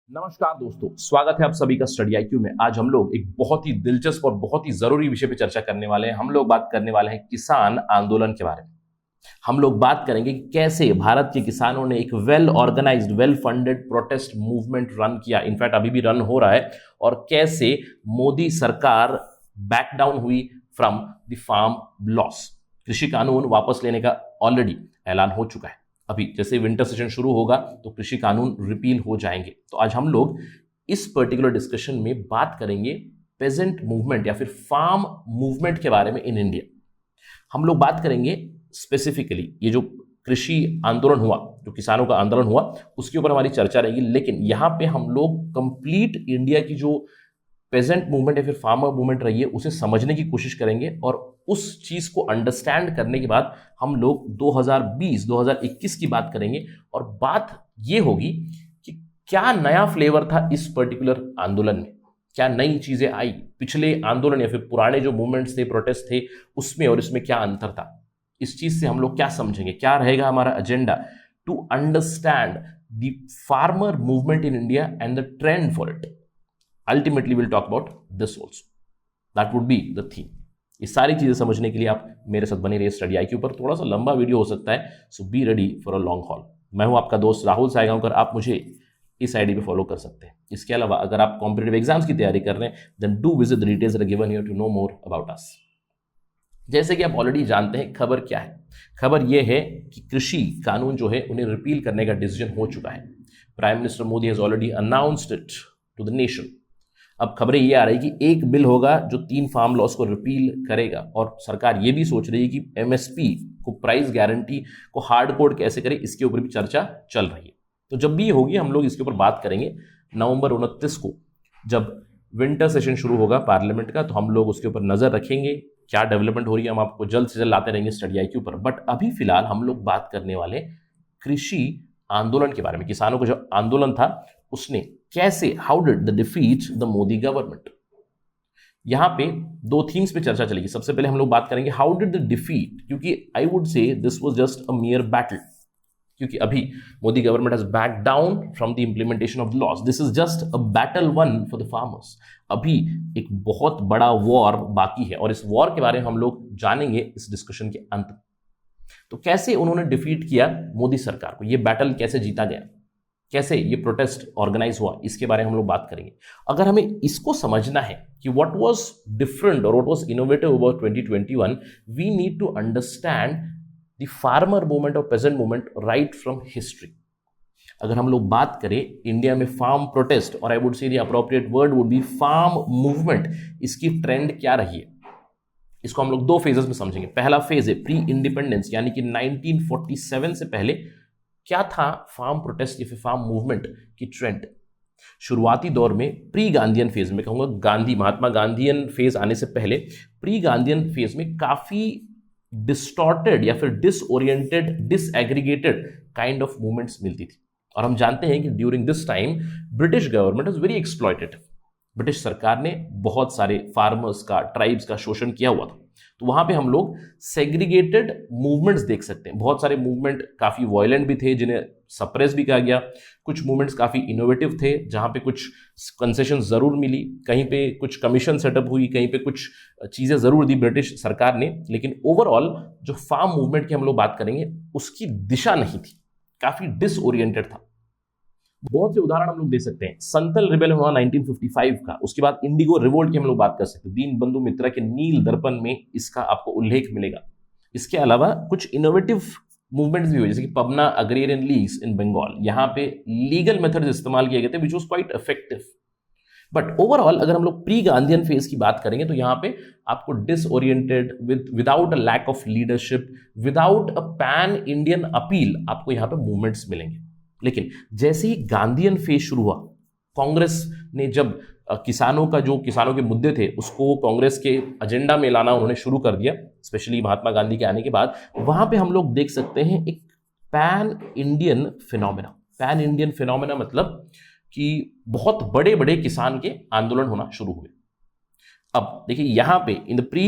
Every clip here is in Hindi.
नमस्कार दोस्तों, स्वागत है आप सभी का स्टडी आईक्यू में। आज हम लोग एक बहुत ही दिलचस्प और बहुत ही जरूरी विषय पे चर्चा करने वाले हैं। हम लोग बात करने वाले हैं किसान आंदोलन के बारे में। हम लोग बात करेंगे कि कैसे भारत के किसानों ने एक well organised, well funded protest movement run किया, इनफैक्ट अभी भी रन हो रहा है, और कैसे मोदी सरकार बैक डाउन हुई फ्रॉम द फार्म लॉस। कृषि कानून वापस लेने का ऑलरेडी ऐलान हो चुका है। अभी जैसे विंटर सेशन शुरू होगा तो कृषि कानून रिपील हो जाएंगे। तो आज हम लोग इस पर्टिकुलर डिस्कशन में बात करेंगे पेजेंट मूवमेंट या फिर फार्म मूवमेंट के बारे में इन इंडिया। हम लोग बात करेंगे स्पेसिफिकली ये जो कृषि आंदोलन हुआ, जो किसानों का आंदोलन हुआ, उसके ऊपर हमारी चर्चा रहेगी। लेकिन यहाँ पे हम लोग कंप्लीट इंडिया की जो पेजेंट मूवमेंट या फिर फार्मर मूवमेंट रही है उसे समझने की कोशिश करेंगे, और उस चीज को अंडरस्टैंड करने के बाद हम लोग 2020-2021 की बात करेंगे। और बात ये होगी कि क्या नया फ्लेवर था इस पर्टिकुलर आंदोलन में, क्या नई चीजें आई पिछले आंदोलन या फिर पुराने जो मूवमेंट्स थे, प्रोटेस्ट थे, उसमें और इसमें क्या अंतर था। इस चीज से हम लोग क्या समझेंगे, क्या रहेगा हमारा agenda to understand the farmer movement in India and the trend for it. Ultimately will talk about this also, that would be the theme. ये सारी चीजें समझने के लिए आप मेरे साथ बने रहिए स्टडी आईक्यू पर। थोड़ा सा लंबा वीडियो हो सकता है, so be ready for a long haul. मैं हूं आपका दोस्त राहुल सायगांवकर, आप मुझे इस आईडी पे फॉलो कर सकते हैं। इसके अलावा अगर आप कॉम्पिटेटिव एग्जाम्स की तैयारी कर रहे हैं then do visit the details given here to know more about us. जैसे कि आप ऑलरेडी जानते हैं, खबर क्या है। खबर यह है कि कृषि कानून जो है उन्हें रिपील करने का डिसीजन हो चुका है। Prime minister Modi has already announced it to the nation. अब खबरें ये आ रही कि एक बिल होगा जो 3 फार्म लॉस को रिपील करेगा, और सरकार ये भी सोच रही है कि एमएसपी को, प्राइस गारंटी को हार्ड कोड कैसे करें, इसके ऊपर भी चर्चा चल रही है। तो जब भी ये होगी हम लोग इसके ऊपर बात करेंगे। नवंबर 29 को जब विंटर सेशन शुरू होगा पार्लियामेंट का, तो हम लोग उसके ऊपर नजर रखेंगे क्या डेवलपमेंट हो रही है। हम आपको जल्द से जल्द लाते रहेंगे स्टडी आईक्यू पर। बट अभी फिलहाल हम लोग बात करने वाले कृषि आंदोलन के बारे में। किसानों का जो आंदोलन था उसने कैसे, how did the defeat the Modi government. यहां पे 2 थीम्स पे चर्चा चलेगी। सबसे पहले हम लोग बात करेंगे हाउ डिड द डिफीट, क्योंकि आई वुड से this was just a मियर battle, क्योंकि अभी Modi government has back down from the implementation of the loss. This is just a battle one for the farmers. अभी एक बहुत बड़ा वॉर बाकी है, और इस वॉर के बारे में हम लोग जानेंगे इस डिस्कशन के अंत में। तो कैसे उन्होंने डिफीट किया मोदी सरकार को, ये बैटल कैसे जीता गया, कैसे ये प्रोटेस्ट ऑर्गेनाइज हुआ, इसके बारे में हम लोग बात करेंगे। अगर हमें इसको समझना है कि व्हाट वाज डिफरेंट और what was innovative about 2021, we need to understand the farmer movement और peasant movement right from history. अगर हम लोग बात करें इंडिया में फार्म प्रोटेस्ट, और I would say the appropriate word would be farm movement, इसकी ट्रेंड क्या रही है, इसको हम लोग 2 फेजेस में समझेंगे। पहला फेज है प्री इंडिपेंडेंस, यानी कि 1947 से पहले क्या था फार्म प्रोटेस्ट या फिर फार्म मूवमेंट की ट्रेंड। शुरुआती दौर में प्री गांधीयन फेज में, कहूंगा गांधी, महात्मा गांधीयन फेज आने से पहले प्री गांधीयन फेज में काफी डिस्टॉर्टेड या फिर disoriented, disaggregated kind of movements मिलती थी। और हम जानते हैं कि during this time British government was very exploitative. British सरकार ने बहुत सारे फार्मर्स का, ट्राइब्स का शोषण किया हुआ था। तो वहां पे हम लोग सेग्रीगेटेड मूवमेंट्स देख सकते हैं। बहुत सारे मूवमेंट काफी वायलेंट भी थे जिन्हें सप्रेस भी किया गया। कुछ मूवमेंट्स काफी इनोवेटिव थे जहां पे कुछ कंसेशन जरूर मिली, कहीं पे कुछ कमीशन सेटअप हुई, कहीं पे कुछ चीजें जरूर दी ब्रिटिश सरकार ने। लेकिन ओवरऑल जो फार्म मूवमेंट की हम लोग बात करेंगे उसकी दिशा नहीं थी, काफी डिसओरिएंटेड था। बहुत से उदाहरण हम लोग दे सकते हैं। संथल रिबेलियन हुआ 1955 का, उसके बाद इंडिगो रिवोल्ट की हम लोग बात कर सकते हैं। दीनबंधु मित्रा के नील दर्पण में इसका आपको उल्लेख मिलेगा। इसके अलावा कुछ इनोवेटिव मूवमेंट्स भी हुए, जैसे कि पबना अग्रेरियन लीग्स इन बंगाल। यहाँ पे लीगल मेथड्स इस्तेमाल किए गए थे which was quite effective. But overall अगर हम लोग प्री गांधीयन फेज की बात करेंगे तो यहाँ पे आपको disoriented, without a lack of leadership, without a pan Indian appeal, आपको यहाँ पे मूवमेंट्स मिलेंगे। लेकिन जैसे ही गांधीयन फेज शुरू हुआ, कांग्रेस ने जब किसानों के मुद्दे थे उसको कांग्रेस के एजेंडा में लाना उन्होंने शुरू कर दिया, स्पेशली महात्मा गांधी के आने के बाद, वहां पे हम लोग देख सकते हैं एक pan Indian phenomena. Pan Indian phenomena मतलब कि बहुत बड़े बड़े किसान के आंदोलन होना शुरू हुए। अब देखिए यहां पे in the pre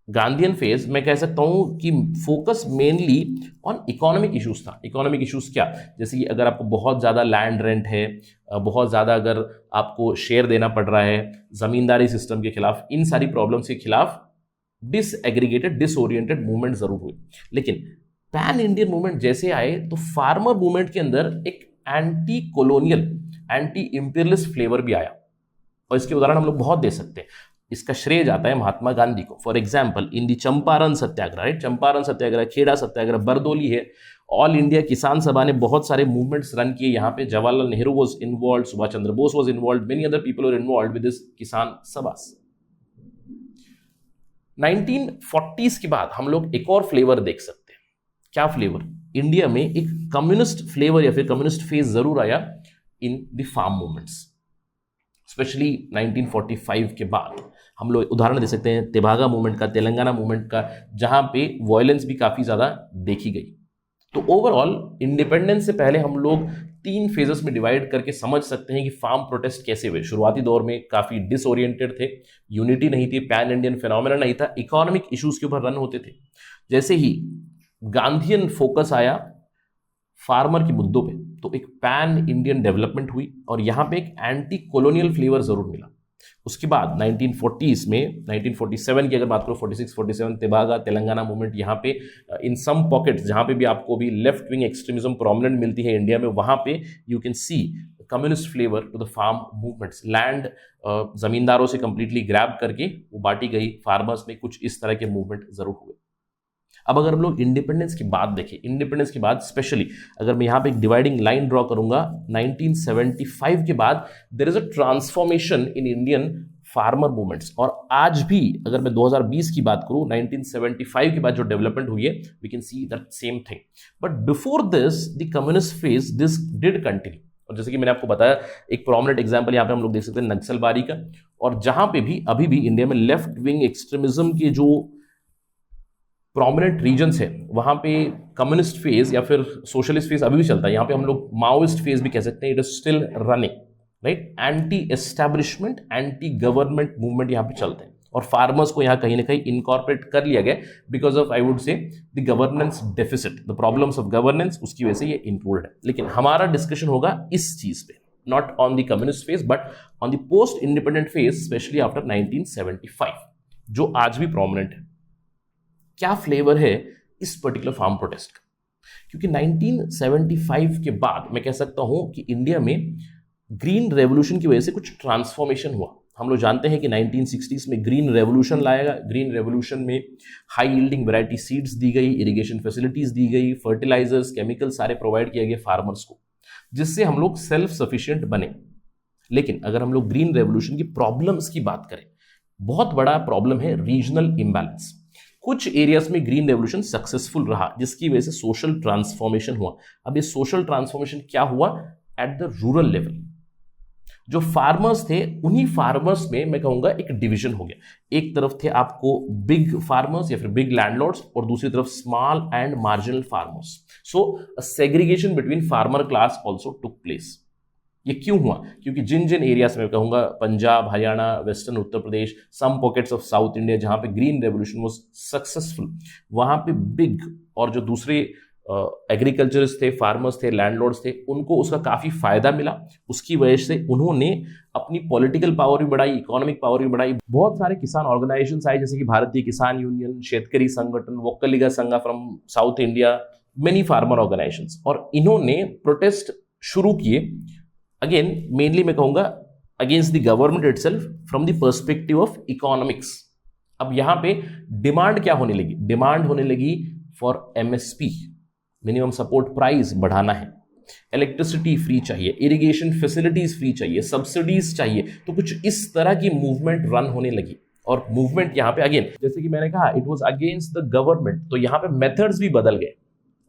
Gandhian phase मैं कह सकता हूं कि focus mainly on economic issues था। इकोनॉमिक इश्यूज क्या, जैसे कि अगर आपको बहुत ज़्यादा लैंड रेंट है, बहुत ज़्यादा अगर आपको शेयर देना पड़ रहा है, ज़मींदारी सिस्टम के खिलाफ, इन सारी प्रॉब्लम्स के खिलाफ डिसएग्रीगेटेड डिसओरिएंटेड मूवमेंट जरूर हुए। लेकिन पैन इंडियन मूवमेंट जैसे आए तो फार्मर मूवमेंट के अंदर एक anti colonial, anti imperialist flavour भी आया, और इसके उदाहरण हम लोग बहुत दे सकते हैं। इसका श्रेय जाता है महात्मा गांधी को। For example in the Champaran Satyagraha, right, Champaran Satyagraha, Kheda Satyagraha, Bardoli है, ऑल इंडिया किसान सभा ने बहुत सारे मूवमेंट्स रन किए। यहाँ पे Jawaharlal Nehru was involve, Subhash Chandra Bose was involve, many other people were involve with this किसान सभा। 1940s के बाद हम लोग एक और फ्लेवर देख सकते हैं। क्या फ्लेवर? इंडिया में एक कम्युनिस्ट फ्लेवर या फिर कम्युनिस्ट फेज जरूर आया in the farm movements, specially 1945 के बाद। हम लोग उदाहरण दे सकते हैं तेभागा मूवमेंट का, तेलंगाना मूवमेंट का, जहां पे वायलेंस भी काफी ज्यादा देखी गई। तो ओवरऑल इंडिपेंडेंस से पहले हम लोग 3 फेजेस में डिवाइड करके समझ सकते हैं कि फार्म प्रोटेस्ट कैसे हुए। शुरुआती दौर में काफी डिसओरिएंटेड थे, यूनिटी नहीं थी, पैन इंडियन फिनोमेना नहीं था, इकोनॉमिक इश्यूज के ऊपर रन होते थे। जैसे ही गांधीयन फोकस आया फार्मर के मुद्दों पे, तो एक पैन इंडियन डेवलपमेंट हुई और यहां पे एक एंटी कॉलोनियल फ्लेवर जरूर मिला। उसके बाद 1940s में, 1947 की अगर बात करो, 46, 47 तेभागा तेलंगाना मूवमेंट, यहाँ पे इन सम पॉकेट्स जहाँ पे भी आपको भी लेफ्ट विंग एक्सट्रीमिज्म प्रोमिनेंट मिलती है इंडिया में, वहाँ पे you can see communist flavour to the farm movements. Land जमींदारों से कंप्लीटली ग्रैब करके वो बांटी गई फार्मर्स में, कुछ इस तरह के मूवमेंट जरूर हुए। अब अगर हम लोग इंडिपेंडेंस की बात देखें, इंडिपेंडेंस के बाद स्पेशली अगर मैं यहाँ पे एक डिवाइडिंग लाइन ड्रॉ करूंगा, 1975 के बाद there is a transformation in Indian farmer movements. और आज भी अगर मैं 2020 की बात करूं, 1975 के बाद जो डेवलपमेंट हुई है, we can see that same thing. But before this the communist phase this did continue. और जैसे कि मैंने आपको बताया, एक प्रोमिनेंट एग्जांपल यहाँ पे हम लोग देख सकते हैं नक्सलबारी का, और जहां पे भी अभी भी इंडिया में लेफ्ट विंग एक्सट्रीमिज्म के जो प्रोमिनेंट रीजन्स है, वहां पे कम्युनिस्ट फेज या फिर सोशलिस्ट फेज अभी भी चलता है। यहाँ पे हम लोग माओइस्ट फेज भी कह सकते हैं, it is still running, right. Anti establishment, anti government movement यहाँ पे चलते हैं, और फार्मर्स को यहाँ कहीं ना कहीं इनकॉर्पोरेट कर लिया गया because of, I would say, the governance deficit, the problems of governance, उसकी वजह से ये इंक्लूडेड है। लेकिन हमारा डिस्कशन होगा इस चीज पे, not on the communist phase but on the post independent phase, specially after 1975, जो आज भी प्रोमिनेंट है। क्या फ्लेवर है इस पर्टिकुलर फार्म प्रोटेस्ट का? क्योंकि 1975 के बाद मैं कह सकता हूं कि इंडिया में ग्रीन रेवोल्यूशन की वजह से कुछ ट्रांसफॉर्मेशन हुआ। हम लोग जानते हैं कि 1960s में ग्रीन रेवोल्यूशन लाया गया। ग्रीन रेवोल्यूशन में हाई यील्डिंग वैरायटी सीड्स दी गई, इरिगेशन फैसिलिटीज दी गई, फर्टिलाइजर्स, केमिकल सारे प्रोवाइड किए गए फार्मर्स को, जिससे हम लोग सेल्फ सफिशिएंट बने। लेकिन अगर हम लोग ग्रीन रेवोल्यूशन की प्रॉब्लम्स की बात करें, बहुत बड़ा प्रॉब्लम है रीजनल इम्बैलेंस। कुछ एरियाज में ग्रीन रेवोल्यूशन सक्सेसफुल रहा, जिसकी वजह से सोशल ट्रांसफॉर्मेशन हुआ। अब ये सोशल ट्रांसफॉर्मेशन क्या हुआ? एट द रूरल लेवल जो फार्मर्स थे, उन्हीं फार्मर्स में मैं कहूंगा एक डिवीजन हो गया। एक तरफ थे आपको बिग फार्मर्स या फिर बिग लैंडलॉर्ड्स, और दूसरी तरफ small and marginal farmers. So segregation between farmer class also took place. ये क्यों हुआ? क्योंकि जिन जिन एरियाज में, मैं कहूंगा Punjab, Haryana, western Uttar Pradesh, some pockets of south India, जहां पे ग्रीन रेवोल्यूशन वाज सक्सेसफुल, वहां पे बिग और जो दूसरे एग्रीकल्चरिस्ट थे, फार्मर्स थे, लैंडलॉर्ड्स थे, उनको उसका काफी फायदा मिला। उसकी वजह से उन्होंने अपनी पॉलिटिकल पावर भी बढ़ाई, इकोनॉमिक पावर भी बढ़ाई। बहुत सारे किसान ऑर्गेनाइजेशंस आए, जैसे कि भारतीय किसान यूनियन, शेतकरी संगठन, वोक्कलिगा संघ from south India, many farmer organisations, और इन्होंने प्रोटेस्ट शुरू किए। अगेन मेनली मैं कहूंगा against the government itself from the perspective of economics. अब यहां पे डिमांड क्या होने लगी? डिमांड होने लगी for MSP, minimum support price बढ़ाना है, इलेक्ट्रिसिटी फ्री चाहिए, इरिगेशन फैसिलिटीज फ्री चाहिए, सब्सिडीज चाहिए। तो कुछ इस तरह की मूवमेंट रन होने लगी। और मूवमेंट यहां पे अगेन, जैसे कि मैंने कहा, it was against the government, तो यहां पे मेथड्स भी बदल गए।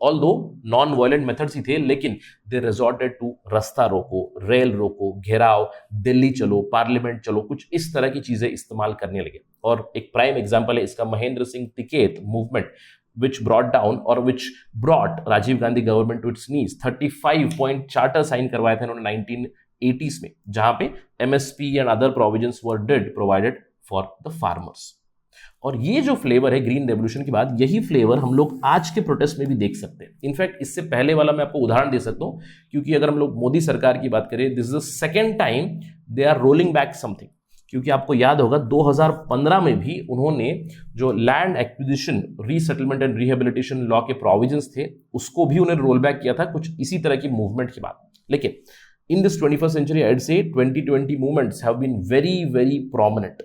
ऑल्दो नॉन वायलेंट मेथड्स ही थे, लेकिन दे रिजॉर्टेड टू रास्ता रोको, रेल रोको, घेराव, दिल्ली चलो, पार्लियामेंट चलो, कुछ इस तरह की चीजें इस्तेमाल करने लगे। और एक प्राइम एग्जांपल है इसका Mahendra Singh Tikait movement, which brought down or which brought Rajiv Gandhi government to its knees. 35 point charter sign करवाया था उन्होंने 1980s में, जहां पे MSP and other provisions were did provided for the farmers. और ये जो फ्लेवर है ग्रीन रेवोल्यूशन के बाद, यही फ्लेवर हम लोग आज के प्रोटेस्ट में भी देख सकते हैं। इनफैक्ट इससे पहले वाला मैं आपको उदाहरण दे सकता हूं, क्योंकि अगर हम लोग मोदी सरकार की बात करें, this is the second time they are rolling back something. क्योंकि आपको याद होगा 2015 में भी उन्होंने जो land acquisition resettlement and rehabilitation law के प्रोविजंस थे, उसको भी उन्हें रोल बैक किया था कुछ इसी तरह की मूवमेंट के बाद। लेकिन in this 21st century I would say 2020 movements have been very very prominent.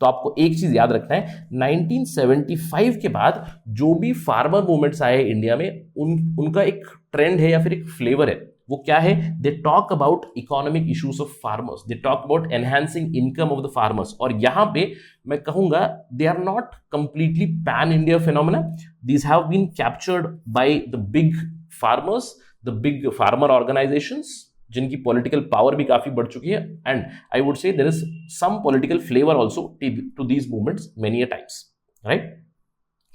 तो आपको एक चीज याद रखना है, 1975 के बाद जो भी फार्मर मूवमेंट्स आए इंडिया में, उनका एक ट्रेंड है या फिर एक फ्लेवर है। वो क्या है? They talk about economic issues of farmers, they talk about enhancing income of the farmers. और यहां पे मैं कहूंगा they are not completely pan India phenomena, these have been captured by the big farmers, the big farmer organisations, जिनकी पॉलिटिकल पावर भी काफी बढ़ चुकी है। And I would say there is some political flavour also to these movements many a times, right.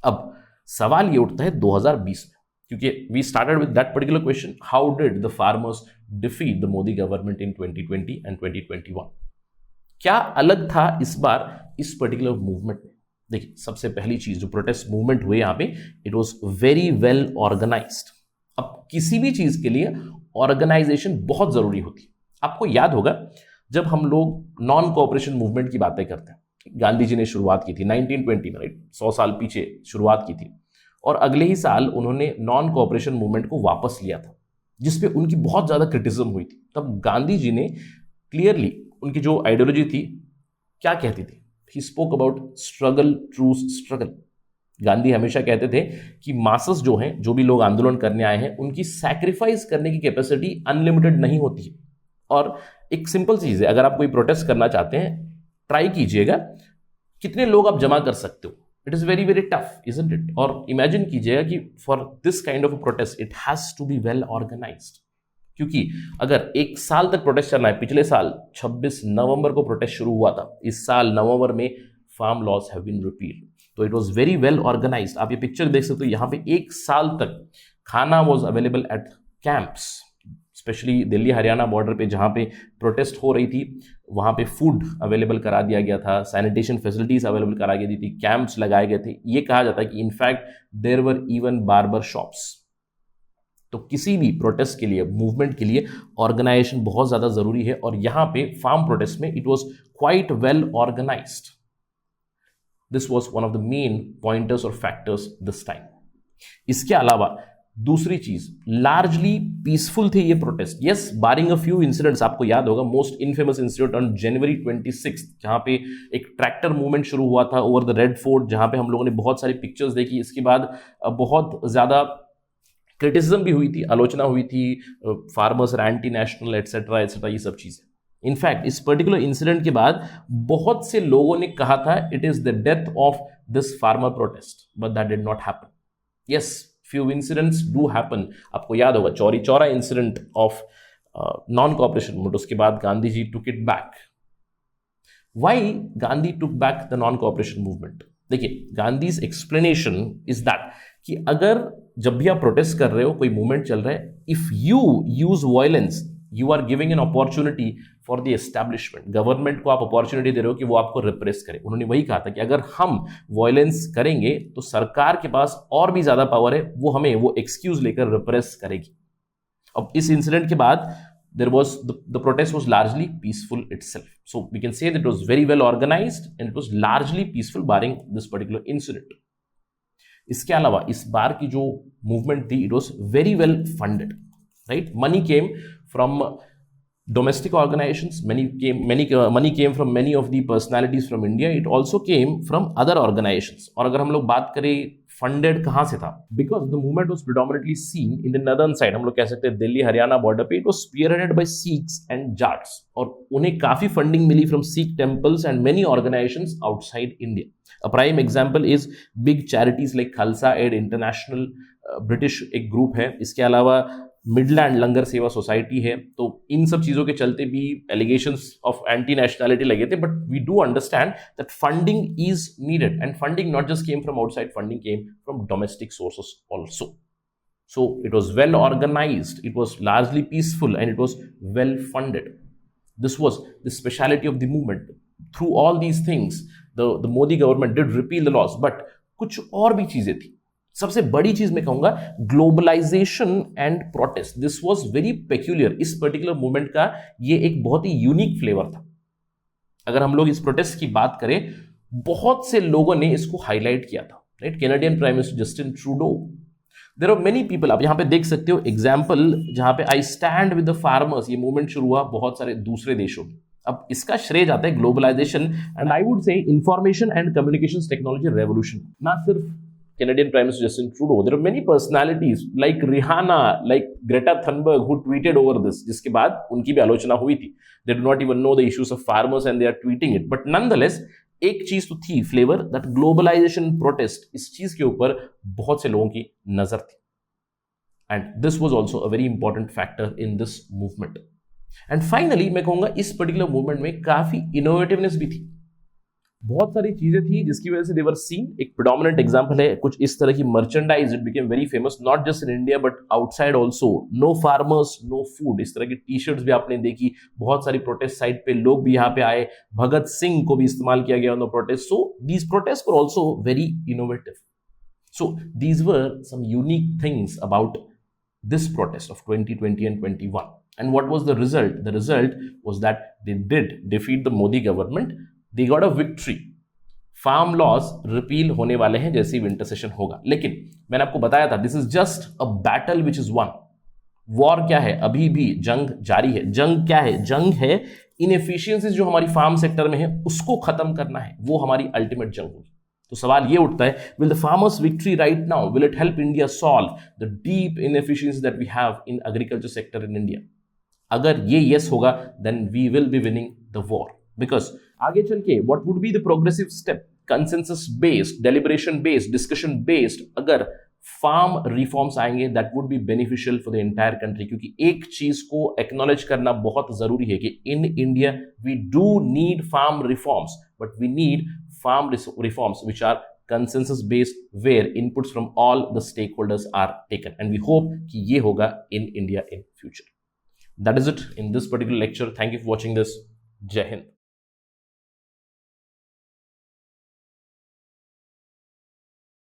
अब सवाल ये उठता है 2020 में, क्योंकि we started with that particular question, how did the farmers defeat the Modi government in 2020 and 2021? क्या अलग था इस बार इस पर्टिकुलर मूवमेंट में? देखिए, सबसे पहली चीज, जो प्रोटेस्ट मूवमेंट हुए यहां पे, it was very well organised. अब किसी भी चीज के लिए ऑर्गेनाइजेशन बहुत जरूरी होती है। आपको याद होगा जब हम लोग नॉन कोऑपरेशन मूवमेंट की बातें करते हैं, गांधी जी ने शुरुआत की थी 1920 में, राइट, 100 साल पीछे शुरुआत की थी, और अगले ही साल उन्होंने नॉन कोऑपरेशन मूवमेंट को वापस लिया था, जिसपे उनकी बहुत ज्यादा क्रिटिसिज्म हुई थी। तब गांधी जी ने क्लियरली, उनकी जो आइडियोलॉजी थी, क्या कहती थी? He spoke about struggle ट्रूज struggle. Gandhi हमेशा कहते थे कि मासस जो हैं, जो भी लोग आंदोलन करने आए हैं, उनकी सैक्रिफाइस करने की कैपेसिटी अनलिमिटेड नहीं होती है। और एक सिंपल चीज है, अगर आप कोई प्रोटेस्ट करना चाहते हैं, ट्राई कीजिएगा कितने लोग आप जमा कर सकते हो। It is very very tough, isn't it? और इमेजिन कीजिएगा कि for this kind of protest it has to be well organised. क्योंकि अगर एक साल तक प्रोटेस्ट करना है, पिछले साल 26 नवंबर को प्रोटेस्ट शुरू हुआ था, इस साल नवंबर में farm laws have been repealed, तो it was very well organised. आप ये पिक्चर देख सकते हो, यहाँ पे एक साल तक खाना was available at camps, specially Delhi Haryana border पे जहाँ पे प्रोटेस्ट हो रही थी, वहाँ पे फूड अवेलेबल करा दिया गया था, सैनिटेशन फैसिलिटीज अवेलेबल करा दी थी, कैंप्स लगाए गए थे। ये कहा जाता है कि in fact there were even barber shops. तो किसी भी प्रोटेस्ट के लिए, मूवमेंट के लिए ऑर्गेनाइजेशन बहुत ज्यादा जरूरी है, और यहाँ पे फार्म प्रोटेस्ट में it was quite well organised. This was one of the main pointers or factors this time. इसके अलावा दूसरी चीज, लार्जली पीसफुल थे ये protest. Yes, barring a few incidents. आपको याद होगा most infamous incident on January 26, जहां पे एक ट्रैक्टर मूवमेंट शुरू हुआ था ओवर द रेड फोर्ट, जहां पे हम लोगों ने बहुत सारी पिक्चर्स देखी। इसके बाद बहुत ज्यादा क्रिटिसिज्म भी हुई थी, आलोचना हुई थी, farmers anti national etcetera etcetera, ये सब चीजें। इनफैक्ट इस पर्टिकुलर इंसिडेंट के बाद बहुत से लोगों ने कहा था it is the death of this farmer protest, but that did not happen. Yes, few incidents do happen. आपको याद होगा Chauri Chaura incident of non cooperation movement, उसके बाद Gandhi ji took it back. Why Gandhi took back the non cooperation movement? देखिए, गांधीज एक्सप्लेनेशन इज दैट कि अगर जब भी आप प्रोटेस्ट कर रहे हो, कोई मूवमेंट चल रहा है, if you use violence, you are giving an opportunity for the establishment. Government को आप अपॉर्चुनिटी दे रहे हो कि वो आपको रिप्रेस करे। उन्होंने वही कहा था कि अगर हम वायलेंस करेंगे तो सरकार के पास और भी ज्यादा पावर है, वो हमें वो एक्सक्यूज लेकर रिप्रेस करेगी। अब इस इंसिडेंट के बाद there was the protest was largely peaceful itself, so we can say that it was very well organized and it was largely peaceful barring this particular incident. इसके अलावा इस बार की जो मूवमेंट थी, it was very well funded, right? Money came from domestic organizations, money came from many of the personalities from India. It also came from other organizations. और अगर हम लोग बात करें फंडेड कहां से था, because the movement was predominantly seen in the northern side, हम लोग कह सकते हैं दिल्ली हरियाणा बॉर्डर पे, it was spearheaded by Sikhs and Jats, और उन्हें काफी फंडिंग मिली from Sikh temples and many organisations outside India. A prime example is big charities like Khalsa aid international, British एक ग्रुप है। इसके अलावा मिडलैंड लंगर सेवा सोसाइटी है। तो इन सब चीजों के चलते भी एलिगेशंस ऑफ एंटी नेशनैलिटी लगे थे, but we do understand that funding is needed, and funding not just came from outside, funding came from domestic sources also. So it was well organized, it was largely peaceful, and it was well funded. This was the speciality of the movement. Through all these things the Modi government did repeal the loss, but कुछ और भी चीजें थी। सबसे बड़ी चीज मैं कहूंगा globalisation and protest, this was very peculiar. इस पर्टिकुलर मूवमेंट का ये एक बहुत ही यूनिक फ्लेवर था। अगर हम लोग इस प्रोटेस्ट की बात करें, बहुत से लोगों ने इसको हाईलाइट किया था, right? Canadian prime minister Justin Trudeau, there are many people. आप यहां पे देख सकते हो एग्जाम्पल, जहां पे I stand with the farmers, ये मूवमेंट शुरू हुआ बहुत सारे दूसरे देशों में। अब इसका श्रेय जाता है globalisation and I would say information and communications technology revolution. ना सिर्फ Canadian Prime Minister Justin Trudeau, there are many personalities like Rihanna, like Greta Thunberg who tweeted over this, जिसके बाद उनकी भी आलोचना हुई थी। They do not even know the issues of farmers and they are tweeting it. But nonetheless, एक चीज तो थी फ्लेवर, दैट ग्लोबलाइजेशन प्रोटेस्ट, इस चीज के ऊपर बहुत से लोगों की नजर थी। And this was also a very important factor in this movement. And finally मैं कहूंगा इस पर्टिकुलर मूवमेंट में काफी इनोवेटिवनेस भी थी। बहुत सारी चीजें थी जिसकी वजह से दे वर सीन। एक प्रेडोमिनेंट एग्जांपल है कुछ इस तरह की merchandise, it became very famous not just in India but outside also. No farmers no food, इस तरह की टी शर्ट्स भी आपने देखी। बहुत सारी प्रोटेस्ट साइट पे लोग भी यहाँ पे आए। भगत सिंह को भी इस्तेमाल किया गया on the protest. So these protest were also very innovative. So these were some unique things about this protest of 2020 and 21. And what was the result? The result was that they did defeat the Modi government. They got a victory. Farm laws repeal होने वाले हैं जैसे ही विंटर सेशन होगा। लेकिन मैंने आपको बताया था this is just a battle which is one. War क्या है? अभी भी जंग जारी है। जंग क्या है? जंग है इनएफिशिएंसीज जो हमारी फार्म सेक्टर में है उसको खत्म करना है, वो हमारी अल्टीमेट जंग होगी। तो सवाल ये उठता है, will the farmers victory right now will it help India solve the deep inefficiency that we have in agriculture sector in India? अगर ये यस होगा then we will be winning the war. Because आगे चल के what would be the progressive step? Consensus based, deliberation based, discussion based अगर फार्म रिफॉर्म्स आएंगे that would be beneficial for the entire country. क्योंकि एक चीज को एक्नॉलेज करना बहुत जरूरी है कि in India we do need farm reforms, but we need farm reforms which are consensus based where inputs from all the stakeholders are taken, and we hope कि ये होगा in India in future. That is it in this particular lecture. Thank you for watching this. Jai Hind.